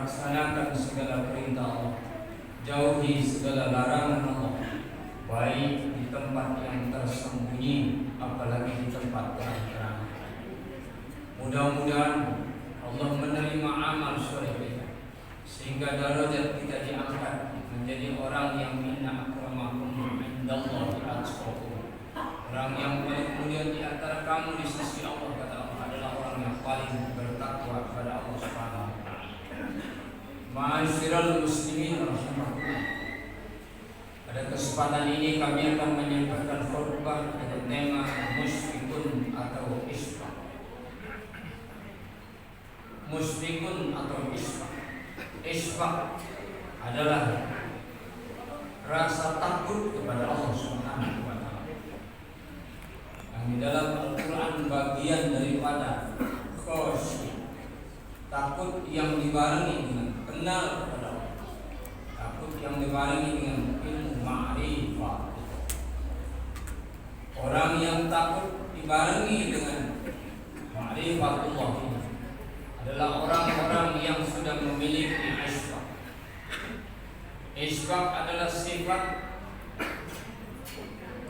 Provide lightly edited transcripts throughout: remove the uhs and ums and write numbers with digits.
laksanakan segala perintah Allah, jauhi segala larangan Allah, baik di tempat yang tersembunyi apalagi di tempat terang-terang. Mudah-mudahan Allah menerima amal soleh kita, sehingga derajat kita diangkat menjadi orang yang inna akramakum indallahi atqakum. Orang yang paling mulia di antara kamu di sisi Allah, kata Allah, adalah orang yang paling bertakwa kepada Allah Subhanahu wa taala. Ma'asyiral muslimin rahimakumullah. Pada kesempatan ini kami akan menyampaikan khutbah dengan tema musyrikun atau isbah. Musyrikun atau isbah. Isbah adalah rasa takut kepada Allah Subhanahu wa taala. Yang di dalam Al-Qur'an bagian daripada khasyah, takut yang dibarengi dengan kenal kepada Allah, takut yang dibarengi dengan ilmu ma'rifah. Orang yang takut dibarengi dengan ma'rifatullah ini adalah orang-orang yang sudah memiliki isbah. Isbah adalah sifat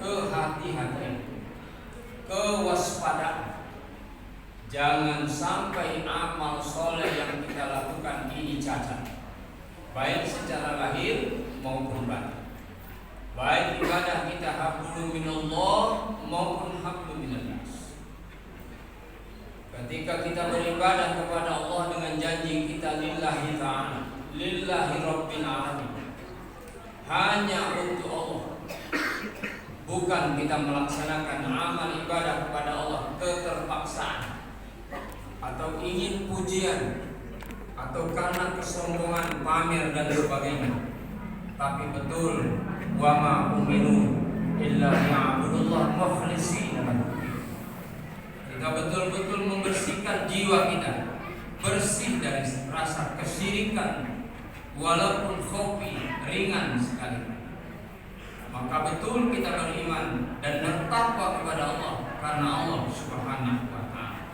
kehati-hatian, kewaspadaan. Jangan sampai amal soleh yang kita lakukan ini cacat, baik secara lahir maupun batin. Baik ibadah kita hablum minallah maupun hablum minannas. Ketika kita beribadah kepada Allah dengan janji kita lillahi ta'ala, lillahi rabbil alamin, hanya untuk Allah, bukan kita melaksanakan amal ibadah kepada Allah keterpaksaan atau ingin pujian atau karena kesombongan, pamer dan sebagainya. Tapi betul, wa ma umiru illa liya'budullah mukhlishina lahu. Kita betul-betul membersihkan jiwa kita, bersih dari rasa kesyirikan, walaupun khofi ringan sekali. Maka betul kita beriman dan bertakwa kepada Allah karena Allah Subhanahu wa taala.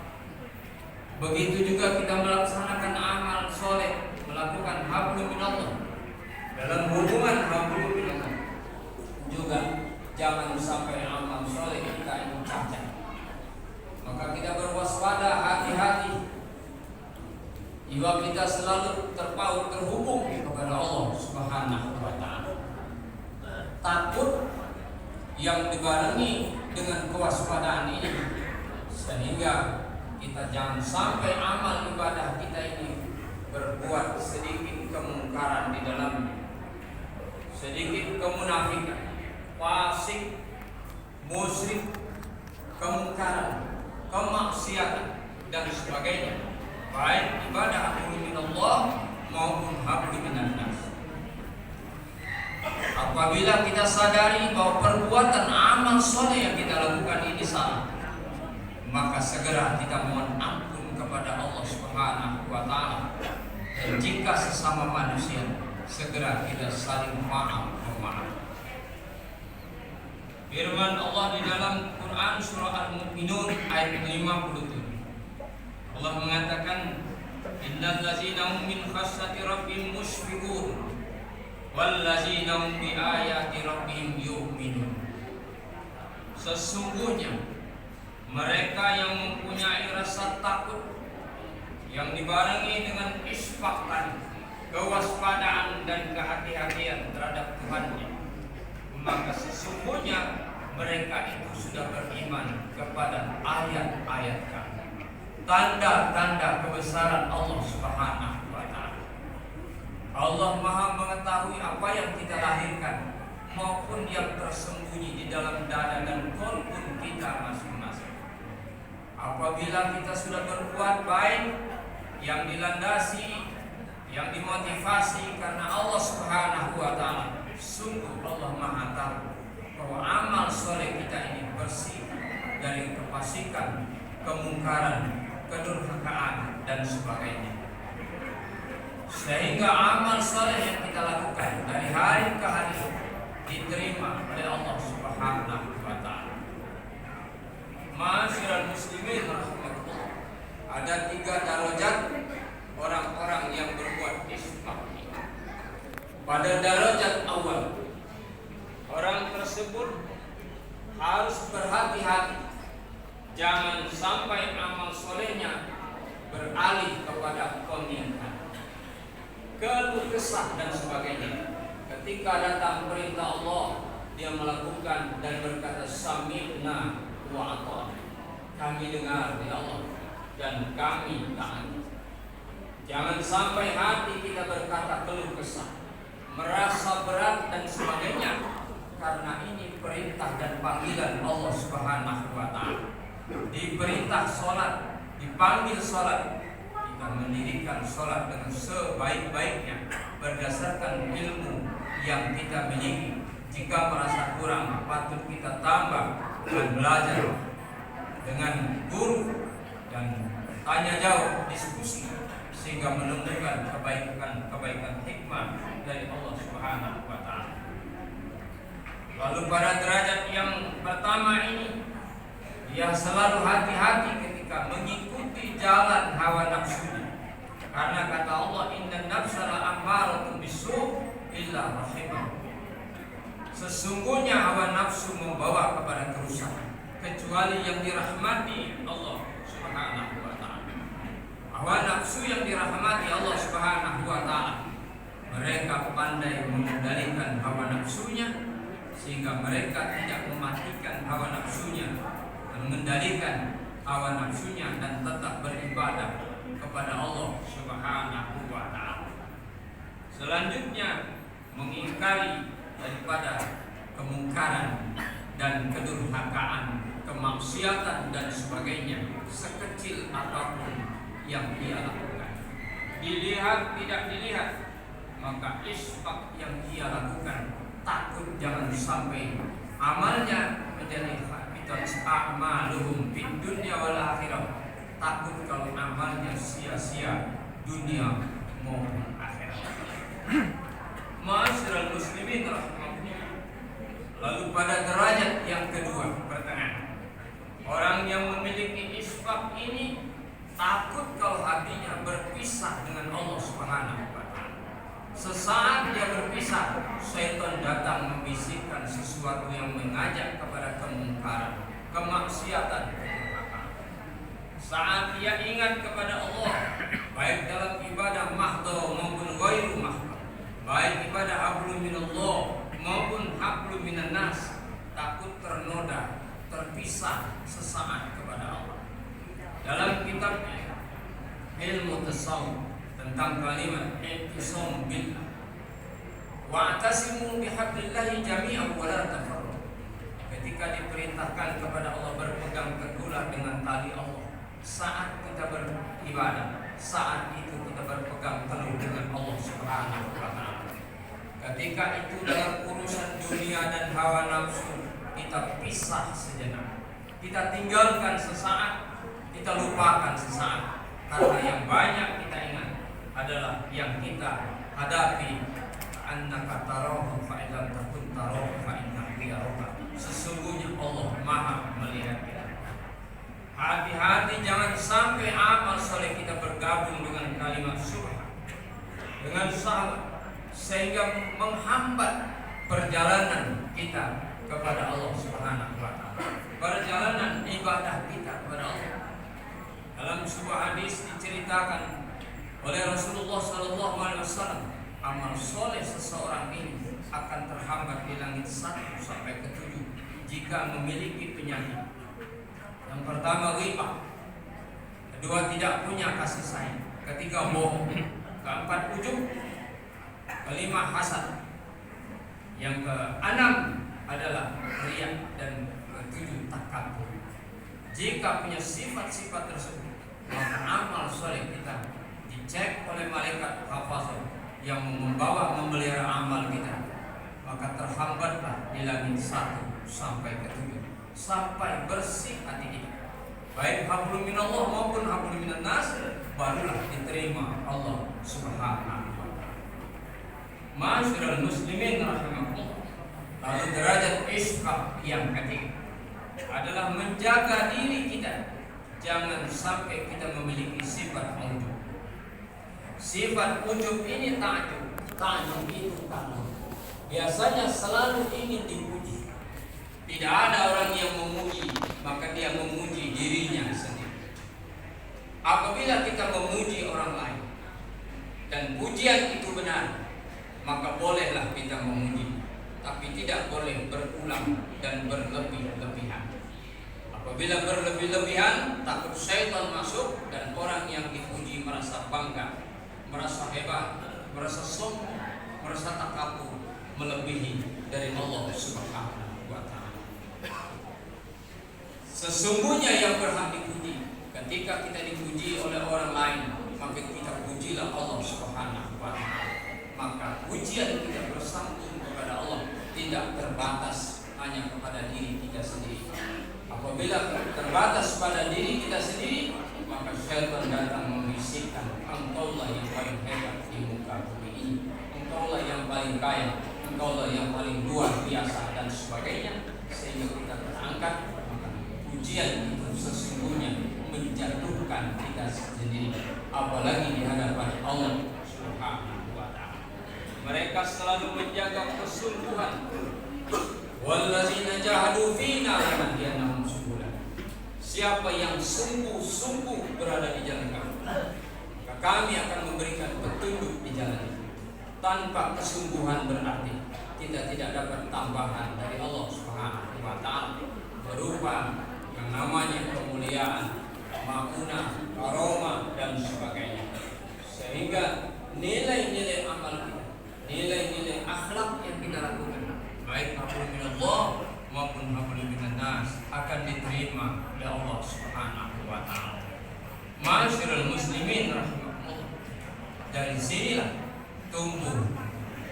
Begitu juga kita melaksanakan amal soleh, melakukan hablum minallah. Dalam hubungan hablum minallah juga jangan sampai amal soleh kita ini cacat. Maka kita berwaspada, hati-hati. Jiwa kita selalu terpaut, terhubung kepada Allah Subhanahu wa taala. Takut yang dibarengi dengan kewaspadaan ini, sehingga kita jangan sampai amal ibadah kita ini berbuat sedikit kemungkaran di dalamnya, sedikit kemunafikan, fasik, musyrik, kemungkaran, kemaksiatan dan sebagainya, baik ibadah hablum minallah maupun hablum minannas. Apabila kita sadari bahwa perbuatan amal soleh yang kita lakukan ini salah, maka segera kita mohon ampun kepada Allah Subhanahu wa taala. Dan jika sesama manusia, segera kita saling memaafkan. Firman Allah di dalam Quran surah Al-Mu'minun ayat 57. Allah mengatakan, innal ladzina hum min khasyati rabbihim musyfiqun wal ladzina hum bi ayati rabbihim yu'minun. Sesungguhnya mereka yang mempunyai rasa takut yang dibarengi dengan isbah, kewaspadaan dan kehati-hatian terhadap Tuhannya, maka sesungguhnya mereka itu sudah beriman kepada ayat-ayat kami, tanda-tanda kebesaran Allah Subhanahu wa taala. Allah Maha mengetahui apa yang kita lahirkan maupun yang tersembunyi di dalam dada dan kolbun kita masing-masing. Apabila kita sudah berbuat baik yang dilandasi, yang dimotivasi karena Allah Subhanahu wa taala, sungguh Allah Maha tahu bahwa amal soleh kita ini bersih dari kefasikan, kemungkaran, kedurhakaan dan sebagainya. Sehingga amal soleh yang kita lakukan dari hari ke hari diterima oleh Allah Subhanahu wa taala. Ma'asyiral muslimin rahimakumullah. Ada 3 darajat orang-orang yang berbuat pada derajat awal, orang tersebut harus berhati-hati, jangan sampai amal solehnya beralih kepada pemingkat, keluh kesah dan sebagainya. Ketika datang perintah Allah, dia melakukan dan berkata sami'na wa ata'na, kami dengar ya Allah dan kami taat. Jangan sampai hati kita berkata keluh kesah, merasa berat dan sebagainya, karena ini perintah dan panggilan Allah Subhanahu wa taala. Diperintah sholat, dipanggil sholat, kita mendirikan sholat dengan sebaik-baiknya berdasarkan ilmu yang kita miliki. Jika merasa kurang, patut kita tambah dengan belajar dengan guru dan tanya jawab, diskusi, sehingga menemukan kebaikan hikmah dari Allah Subhanahu wa taala. Lalu pada derajat yang pertama ini, dia selalu hati-hati ketika mengikuti jalan hawa nafsunya. Karena kata Allah, inna nafsa la'ammaratun bisu' illa rahimah. Sesungguhnya hawa nafsu membawa kepada kerusakan, kecuali yang dirahmati Allah Subhanahu wa taala. Hawa nafsu yang dirahmati Allah Subhanahu wa taala, mereka pandai mengendalikan hawa nafsunya, sehingga mereka tidak mematikan hawa nafsunya, mengendalikan hawa nafsunya dan tetap beribadah kepada Allah Subhanahu wa taala. Selanjutnya, mengingkari daripada kemungkaran dan kedurhakaan, kemaksiatan dan sebagainya, sekecil apapun yang dia lakukan. Dilihat tidak dilihat, maka isfak yang dia lakukan, takut jangan sampai amalnya menjadi habitat a'maluhum fid dunya wal akhirah. Takut kalau amalnya sia-sia dunia maupun akhirat. Ma'asyiral muslimin rahimahumullah. Lalu pada derajat yang kedua, pertengahan, orang yang memiliki isfak ini takut kalau hatinya berpisah dengan Allah Subhanahu wa taala. Sesaat dia berpisah, syaitan datang membisikkan sesuatu yang mengajak kepada kemungkaran, kemaksiatan, kedurhakaan. Saat dia ingat kepada Allah, baik dalam ibadah mahdhah maupun ghairu mahdhah, baik ibadah hablum minallah maupun hablum minan nas, takut ternoda, terpisah sesaat kepada Allah. Dalam kitabnya Ilmu Tasawuf tentang kalimat i'tisam billah, wa'tasimu bihablillahi jami'an wa la tafarraqu. Ketika diperintahkan kepada Allah berpegang teguhlah dengan tali Allah, saat kita beribadah, saat itu kita berpegang teguh dengan Allah Subhanahu wa taala. Ketika itu dalam urusan dunia dan hawa nafsu, kita pisah sejenak, kita tinggalkan sesaat, kita lupakan sesaat, karena yang banyak kita ingat adalah yang kita hadapi. Annaka tarahu fa illam takun tarahu fa innahu yaraka. Sesungguhnya Allah Maha melihat kita. Hati-hati jangan sampai amal soleh kita bergabung dengan kalimat syubhat, dengan syahwat, sehingga menghambat perjalanan kita kepada Allah Subhanahu wa taala, perjalanan ibadah kita kepada Allah. Dalam sebuah hadis diceritakan oleh Rasulullah sallallahu alaihi wasallam, amal soleh seseorang ini akan terhambat di langit 1 sampai ke 7 jika memiliki penyakit. Yang pertama ghibah, kedua tidak punya kasih sayang, ketiga bohong, keempat ujub, kelima hasad, yang keenam adalah riya, dan ketujuh takabur. Jika punya sifat-sifat tersebut, maka amal soleh kita dicek oleh malaikat hafazah yang membawa memelihara amal kita, maka terhambatlah di langit 1 sampai ke 7 sampai bersih hati kita, baik hablum minallah maupun hablum minan nas, barulah diterima Allah Subhanahu wa taala. Ma'asyiral muslimin rahimakumullah. Lalu derajat isfaq yang ketiga adalah menjaga diri kita, jangan sampai kita memiliki sifat ujub. Sifat ujub ini ta'jub, Tanya itu karena biasanya selalu ingin dipuji. Tidak ada orang yang memuji, maka dia memuji dirinya sendiri. Apabila kita memuji orang lain dan pujian itu benar, maka bolehlah kita memuji, tapi tidak boleh berulang dan berlebih-lebihan. Apabila berlebih-lebihan, takut syaitan masuk dan orang yang dipuji merasa bangga, merasa hebat, merasa sombong, merasa takabur, melebihi dari Allah Subhanahu wa Ta'ala. Sesungguhnya yang berhak dipuji, ketika kita dipuji oleh orang lain, maka kita pujilah Allah Subhanahu wa Ta'ala. Maka pujian kita bersambung kepada Allah, tidak terbatas hanya kepada diri kita sendiri. Apabila terbatas pada diri kita sendiri, maka syaitan datang membisikkan, engkaulah yang paling hebat di muka bumi ini, engkaulah yang paling kaya, engkaulah yang paling luar biasa, dan sebagainya, sehingga kita terangkat. Maka pujian itu sesungguhnya menjatuhkan kita sendiri, apalagi di hadapan Allah Subhanahu wa Ta'ala. Mereka selalu menjaga kesungguhan. Wallazina jahadu fina lanahdiyannahum subulana. Siapa yang sungguh-sungguh berada di jalan kami, maka kami akan memberikan petunjuk di jalan itu. Tanpa kesungguhan berarti kita tidak dapat tambahan dari Allah Subhanahu wa Ta'ala berupa yang namanya kemuliaan, maunah, karomah, dan sebagainya. Sehingga nilai-nilai amal kita, nilai-nilai akhlak yang kita lakukan, baik hablum minallah maupun hablum minan nas, akan diterima oleh Allah Subhanahu wa Ta'ala. Ma'asyiral muslimin rahimakumullah. Dari sinilah tumbuh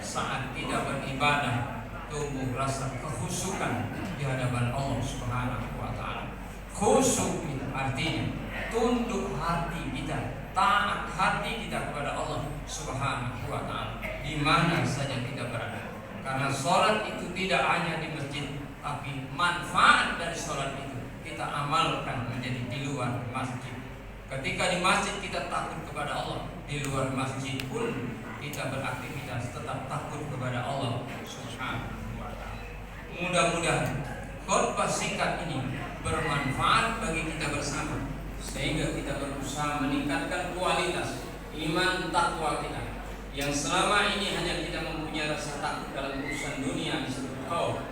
saat kita beribadah, tumbuh rasa kekhusyukan di hadapan Allah Subhanahu wa Ta'ala. Khusyuk itu artinya tunduk hati kita, taat hati kita kepada Allah Subhanahu wa Ta'ala di mana saja kita berada. Karena sholat itu tidak hanya di masjid, tapi manfaat dari sholat itu kita amalkan menjadi di luar masjid. Ketika di masjid kita takut kepada Allah, di luar masjid pun kita beraktivitas tetap takut kepada Allah Subhanahu wa Ta'ala. Mudah-mudahan khotbah singkat ini bermanfaat bagi kita bersama, sehingga kita berusaha meningkatkan kualitas iman takwa kita, yang selama ini hanya kita mempunyai rasa takut dalam urusan dunia disebut khauf,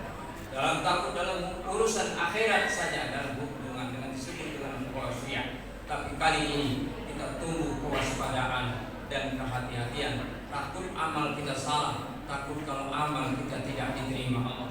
dalam takut dalam urusan akhirat saja dalam hubungan dengan disebut dengan khasyiyah. Tapi kali ini kita tumbuh kewaspadaan dan kehati-hatian, takut amal kita salah, takut kalau amal kita tidak diterima Allah